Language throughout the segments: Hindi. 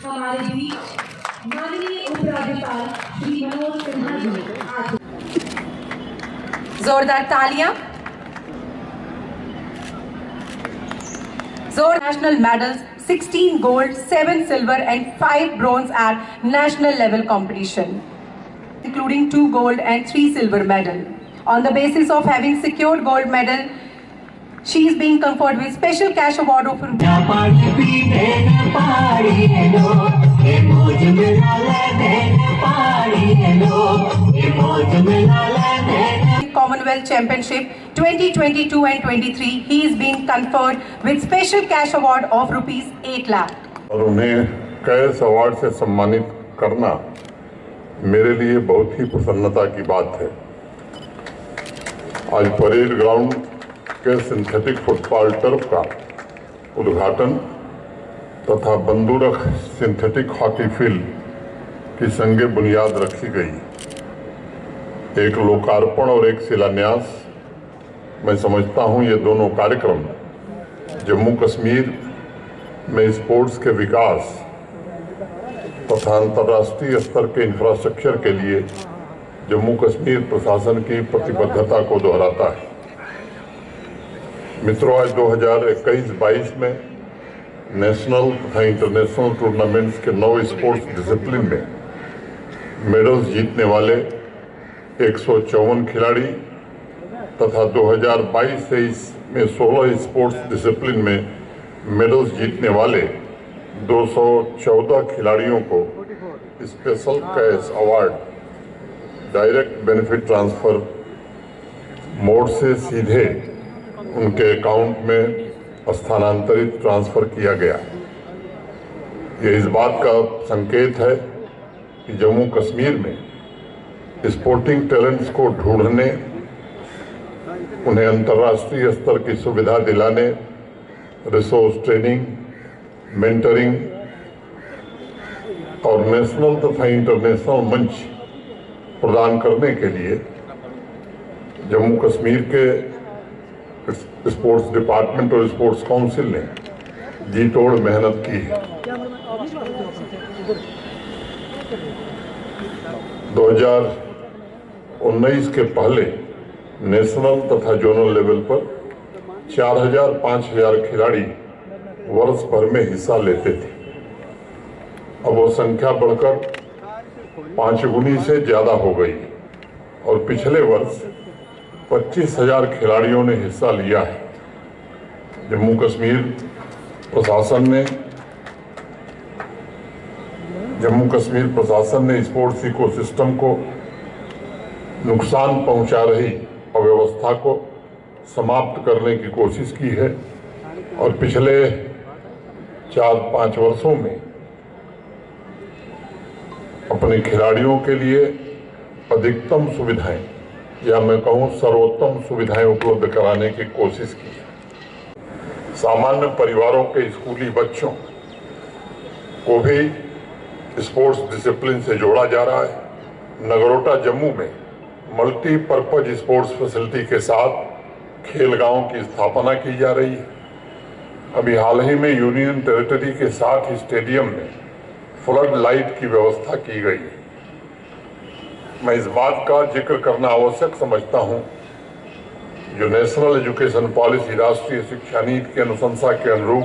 हमारे बीच माननीय उपराज्यपाल श्री मनोज सिन्हा जी जोरदार तालियां। National medals, 16 gold, 7 silver and 5 bronze at national level competition, including 2 gold and 3 silver medal. On the basis of having secured gold medal, she is being conferred with special cash award of Commonwealth Championship 2022 and 23. He is being conferred with special cash award of rupees 8 lakh. और उन्हें कैश अवार्ड से सम्मानित करना मेरे लिए बहुत ही प्रसन्नता की बात है। आज परेड ग्राउंड के सिंथेटिक फुटबॉल टर्फ का उद्घाटन तथा बंदूरख सिंथेटिक हॉकी फील्ड की संगे बुनियाद रखी गई। एक लोकार्पण और एक शिलान्यास, मैं समझता हूं ये दोनों कार्यक्रम जम्मू कश्मीर में स्पोर्ट्स के विकास तथा अंतर्राष्ट्रीय स्तर के इंफ्रास्ट्रक्चर के लिए जम्मू कश्मीर प्रशासन की प्रतिबद्धता को दोहराता है। मित्रों, आज 2021-22 में नेशनल तथा इंटरनेशनल टूर्नामेंट्स के 9 स्पोर्ट्स डिसिप्लिन में मेडल्स जीतने वाले 154 खिलाड़ी तथा 2022-23 में 16 स्पोर्ट्स डिसिप्लिन में मेडल्स जीतने वाले 214 खिलाड़ियों को special cash award direct benefit transfer mode से सीधे उनके अकाउंट में स्थानांतरित ट्रांसफर किया गया। ये इस बात का संकेत है कि जम्मू कश्मीर में स्पोर्टिंग टैलेंट्स को ढूंढने, उन्हें अंतर्राष्ट्रीय स्तर की सुविधा दिलाने, रिसोर्स ट्रेनिंग, मेंटरिंग और नेशनल तथा इंटरनेशनल मंच प्रदान करने के लिए जम्मू कश्मीर के स्पोर्ट्स डिपार्टमेंट और स्पोर्ट्स काउंसिल ने जी तोड़ मेहनत की है। 2019 के पहले नेशनल तथा जोनल लेवल पर 4000-5000 खिलाड़ी वर्ष भर में हिस्सा लेते थे। अब वो संख्या बढ़कर 5 गुनी से ज्यादा हो गई और पिछले वर्ष 25,000 खिलाड़ियों ने हिस्सा लिया है। जम्मू कश्मीर प्रशासन ने स्पोर्ट्स इकोसिस्टम को नुकसान पहुंचा रही अव्यवस्था को समाप्त करने की कोशिश की है और पिछले 4-5 वर्षों में अपने खिलाड़ियों के लिए अधिकतम सुविधाएं या मैं कहूं सर्वोत्तम सुविधाएं उपलब्ध कराने की कोशिश की है। सामान्य परिवारों के स्कूली बच्चों को भी स्पोर्ट्स डिसिप्लिन से जोड़ा जा रहा है। नगरोटा जम्मू में मल्टीपर्पज स्पोर्ट्स फैसिलिटी के साथ खेल गांव की स्थापना की जा रही है। अभी हाल ही में यूनियन टेरिटरी के साथ ही स्टेडियम में फ्लड लाइट की व्यवस्था की गई है। मैं इस बात का जिक्र करना आवश्यक समझता हूं, जो नेशनल एजुकेशन पॉलिसी राष्ट्रीय शिक्षा नीति की अनुशंसा के अनुरूप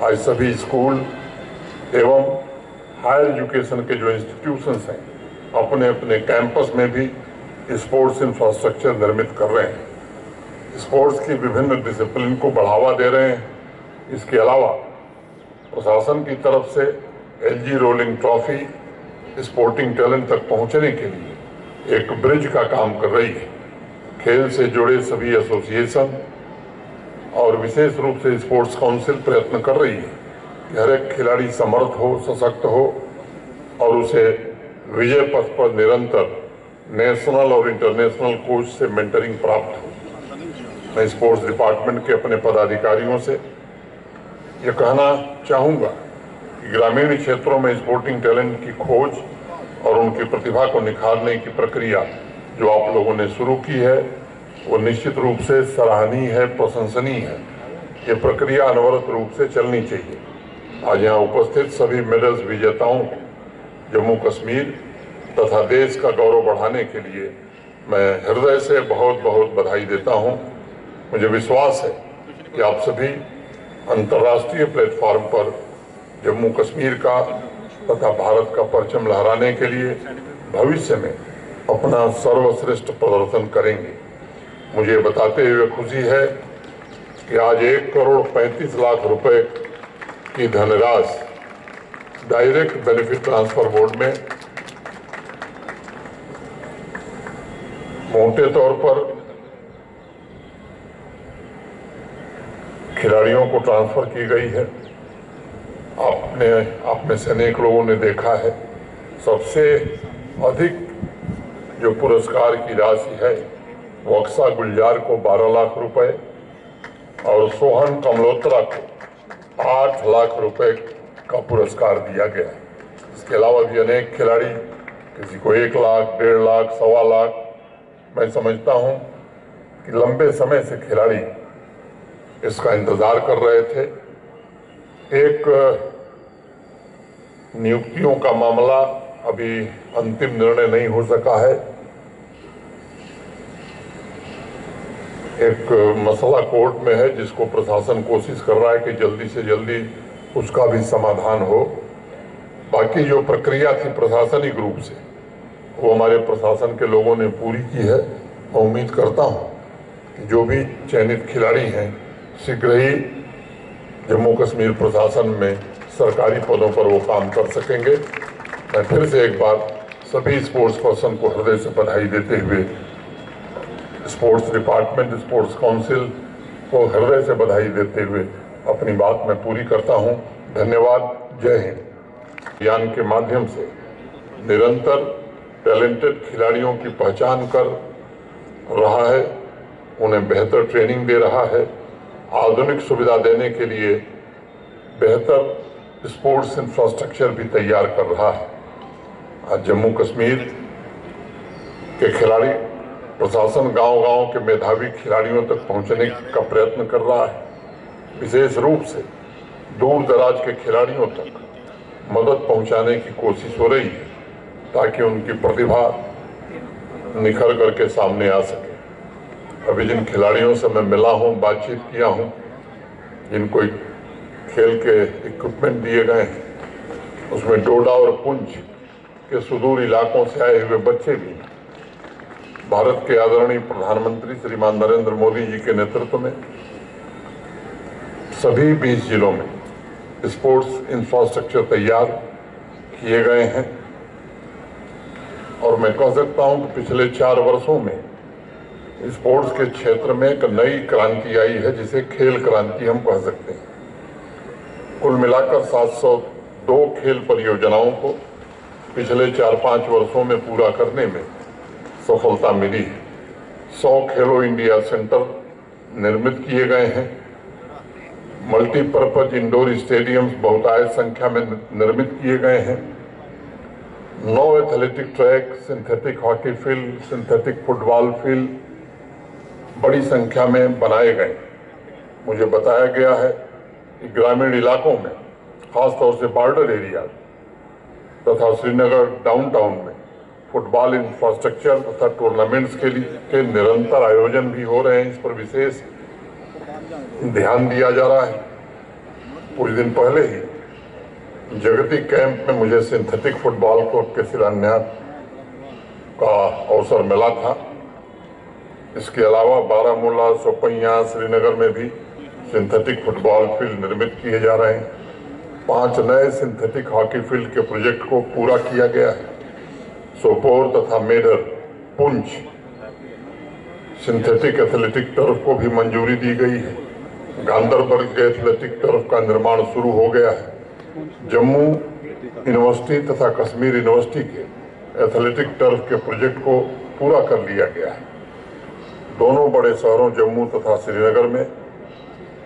आज सभी स्कूल एवं हायर एजुकेशन के जो इंस्टीट्यूशंस हैं अपने अपने कैंपस में भी स्पोर्ट्स इंफ्रास्ट्रक्चर निर्मित कर रहे हैं, स्पोर्ट्स की विभिन्न डिसिप्लिन को बढ़ावा दे रहे हैं। इसके अलावा प्रशासन की तरफ से LG rolling trophy sporting talent तक पहुंचने के लिए एक ब्रिज का काम कर रही है। खेल से जुड़े सभी एसोसिएशन और विशेष रूप से स्पोर्ट्स काउंसिल प्रयत्न कर रही है कि हर एक खिलाड़ी समर्थ हो, सशक्त हो और उसे विजय पथ पर निरंतर नेशनल और इंटरनेशनल कोच से मेंटरिंग प्राप्त हो। मैं स्पोर्ट्स डिपार्टमेंट के अपने पदाधिकारियों से ये कहना चाहूँगा कि ग्रामीण क्षेत्रों में स्पोर्टिंग टैलेंट की खोज और उनकी प्रतिभा को निखारने की प्रक्रिया जो आप लोगों ने शुरू की है वो निश्चित रूप से सराहनीय है, प्रशंसनीय है। ये प्रक्रिया अनवरत रूप से चलनी चाहिए। आज यहाँ उपस्थित सभी मेडल्स विजेताओं को जम्मू कश्मीर तथा देश का गौरव बढ़ाने के लिए मैं हृदय से बहुत बहुत बधाई देता हूँ। मुझे विश्वास है कि आप सभी अंतर्राष्ट्रीय प्लेटफॉर्म पर जम्मू कश्मीर का तथा भारत का परचम लहराने के लिए भविष्य में अपना सर्वश्रेष्ठ प्रदर्शन करेंगे। मुझे बताते हुए खुशी है कि आज 1,35,00,000 रुपए की धनराशि डायरेक्ट बेनिफिट ट्रांसफर बोर्ड में मोटे तौर पर खिलाड़ियों को ट्रांसफर की गई है। आप में से अनेक लोगों ने देखा है, सबसे अधिक जो पुरस्कार की राशि है वो अक्सा गुलजार को 12 लाख रुपए और सोहन कमलोत्रा को 8 लाख रुपए का पुरस्कार दिया गया है। इसके अलावा भी अनेक खिलाड़ी, किसी को 1 लाख, 1.5 लाख, 1.25 लाख। मैं समझता हूं कि लंबे समय से खिलाड़ी इसका इंतजार कर रहे थे। एक नियुक्तियों का मामला अभी अंतिम निर्णय नहीं हो सका है। एक मसला कोर्ट में है जिसको प्रशासन कोशिश कर रहा है कि जल्दी से जल्दी उसका भी समाधान हो। बाकी जो प्रक्रिया थी प्रशासनिक रूप से वो हमारे प्रशासन के लोगों ने पूरी की है। मैं उम्मीद करता हूं कि जो भी चयनित खिलाड़ी हैं शीघ्र ही जम्मू कश्मीर प्रशासन में सरकारी पदों पर वो काम कर सकेंगे। मैं फिर से एक बार सभी स्पोर्ट्स पर्सन को हृदय से बधाई देते हुए स्पोर्ट्स डिपार्टमेंट, स्पोर्ट्स काउंसिल को हृदय से बधाई देते हुए अपनी बात मैं पूरी करता हूं। धन्यवाद। जय हिंद। अभियान के माध्यम से निरंतर टैलेंटेड खिलाड़ियों की पहचान कर रहा है, उन्हें बेहतर ट्रेनिंग दे रहा है, आधुनिक सुविधा देने के लिए बेहतर स्पोर्ट्स इंफ्रास्ट्रक्चर भी तैयार कर रहा है। आज जम्मू कश्मीर के खिलाड़ी प्रशासन गांव-गांव के मेधावी खिलाड़ियों तक पहुंचने का प्रयत्न कर रहा है। विशेष रूप से दूर दराज के खिलाड़ियों तक मदद पहुंचाने की कोशिश हो रही है ताकि उनकी प्रतिभा निखर करके सामने आ सके। अभी जिन खिलाड़ियों से मैं मिला हूं, बातचीत किया हूं, जिनको खेल के इक्विपमेंट दिए गए हैं, उसमें डोडा और पुंछ के सुदूर इलाकों से आए हुए बच्चे भी भारत के आदरणीय प्रधानमंत्री श्रीमान नरेंद्र मोदी जी के नेतृत्व में सभी 20 जिलों में स्पोर्ट्स इंफ्रास्ट्रक्चर तैयार किए गए हैं। और मैं कह सकता हूं कि पिछले 4 वर्षों में स्पोर्ट्स के क्षेत्र में एक नई क्रांति आई है जिसे खेल क्रांति हम कह सकते हैं। कुल मिलाकर 702 खेल परियोजनाओं को पिछले 4-5 वर्षों में पूरा करने में सफलता मिली है। 100 खेलो इंडिया सेंटर निर्मित किए गए हैं। मल्टीपर्पज इंडोर स्टेडियम्स बहुतायत संख्या में निर्मित किए गए हैं। 9 athletic track, synthetic hockey field, synthetic football field बड़ी संख्या में बनाए गए। मुझे बताया गया है कि ग्रामीण इलाकों में, खासतौर से बॉर्डर एरिया तथा श्रीनगर डाउनटाउन में फुटबॉल इंफ्रास्ट्रक्चर तथा टूर्नामेंट्स के निरंतर आयोजन भी हो रहे हैं। इस पर विशेष ध्यान दिया जा रहा है। कुछ दिन पहले ही जगती कैंप में मुझे सिंथेटिक फुटबॉल कोर्ट के शिलान्यास का अवसर मिला था। इसके अलावा बारामूला, शोपियां, श्रीनगर में भी सिंथेटिक फुटबॉल फील्ड निर्मित किए जा रहे हैं। 5 नए सिंथेटिक हॉकी फील्ड के प्रोजेक्ट को पूरा किया गया है। सोपोर तथा मेडर, पुंछ सिंथेटिक एथलेटिक टर्फ को भी मंजूरी दी गई है। गांधरबल के एथलेटिक टर्फ का निर्माण शुरू हो गया है। जम्मू यूनिवर्सिटी तथा कश्मीर यूनिवर्सिटी के एथलेटिक टर्फ के प्रोजेक्ट को पूरा कर लिया गया है। दोनों बड़े शहरों जम्मू तथा श्रीनगर में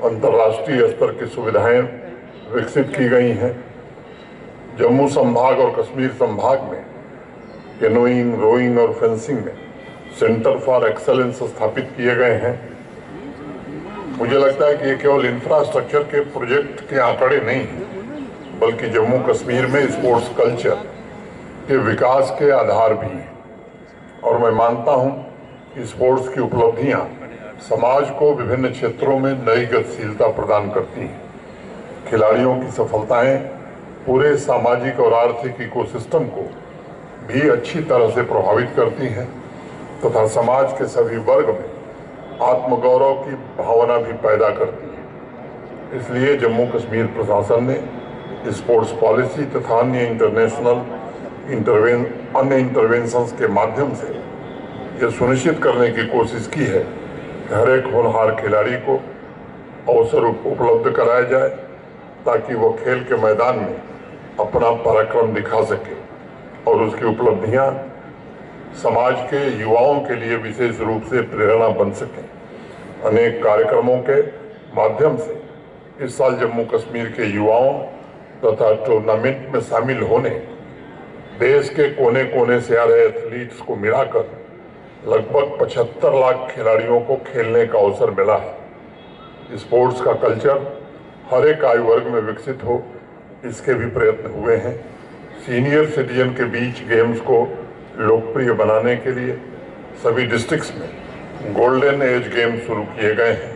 अंतर्राष्ट्रीय स्तर की सुविधाएं विकसित की गई हैं। जम्मू संभाग और कश्मीर संभाग में कैनोइंग, रोइंग और फेंसिंग में सेंटर फॉर एक्सेलेंस स्थापित किए गए हैं। मुझे लगता है कि ये केवल इंफ्रास्ट्रक्चर के प्रोजेक्ट के आंकड़े नहीं हैं, बल्कि जम्मू कश्मीर में स्पोर्ट्स कल्चर के विकास के आधार भी हैं। और मैं मानता हूं कि स्पोर्ट्स की उपलब्धियां समाज को विभिन्न क्षेत्रों में नई गतिशीलता प्रदान करती हैं। खिलाड़ियों की सफलताएं पूरे सामाजिक और आर्थिक इकोसिस्टम को भी अच्छी तरह से प्रभावित करती हैं तथा समाज के सभी वर्ग में आत्मगौरव की भावना भी पैदा करती है। इसलिए जम्मू कश्मीर प्रशासन ने स्पोर्ट्स पॉलिसी तथा अन्य इंटरवेंशंस के माध्यम से यह सुनिश्चित करने की कोशिश की है कि हर एक होनहार खिलाड़ी को अवसर उपलब्ध कराया जाए ताकि वह खेल के मैदान में अपना पराक्रम दिखा सके और उसकी उपलब्धियां समाज के युवाओं के लिए विशेष रूप से प्रेरणा बन सकें। अनेक कार्यक्रमों के माध्यम से इस साल जम्मू कश्मीर के युवाओं तथा टूर्नामेंट में शामिल होने देश के कोने कोने से आ रहे एथलीट्स को मिलाकर लगभग 75 लाख खिलाड़ियों को खेलने का अवसर मिला है। स्पोर्ट्स का कल्चर हर एक आयु वर्ग में विकसित हो, इसके भी प्रयत्न हुए हैं। सीनियर सिटीजन के बीच गेम्स को लोकप्रिय बनाने के लिए सभी डिस्ट्रिक्ट्स में गोल्डन एज गेम्स शुरू किए गए हैं।